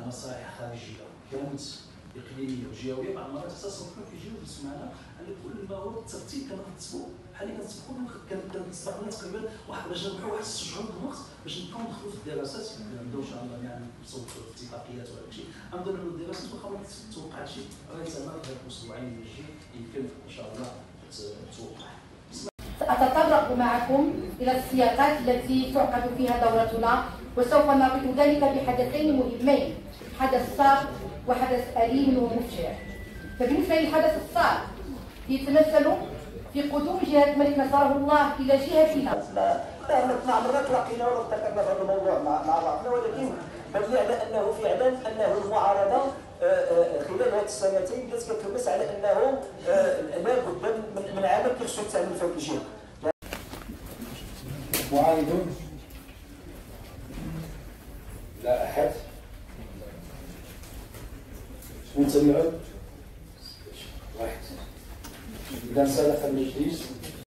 نصائح خارجيه كانت اقليميه وجهويه، بعض المرات اساسا كيجيو يجلسوا معنا على كل ما هو الترتيب كنرتبوا بحال اللي كنسبقوا كنسبق لنا تقريبا واحد باش نربحوا واحد 6 شهور من الوقت باش نبقاو ندخلوا في الدراسات. نبداو ان شاء الله يعني نوصلوا اتفاقيات ولا شيء، غنبداو نعملوا الدراسات واخا ما توقعش شي راه تما في الاسبوعين اللي جاي يمكن ان شاء الله توقع. سأتطرق معكم إلى السياقات التي تعقد فيها دورتنا، وسوف نربط ذلك بحدثين مهمين، حدث صار وحدث أليم ومفجع. فبالنسبة للحدث الصار يتمثل في قدوم جهة الملك نصره الله إلى جهتنا. مع مرات لقينا ولا ذكرنا في هذا الموضوع مع بعضنا، ولكن بان لي على انه فعلا انه المعارضه خلال هذه السنتين بدات كتلمس على انه لابد من عمل كيفاش تعمل في هذه الجهه. معارضون لا احد متمعون واحد. اذا انسلخ المجلس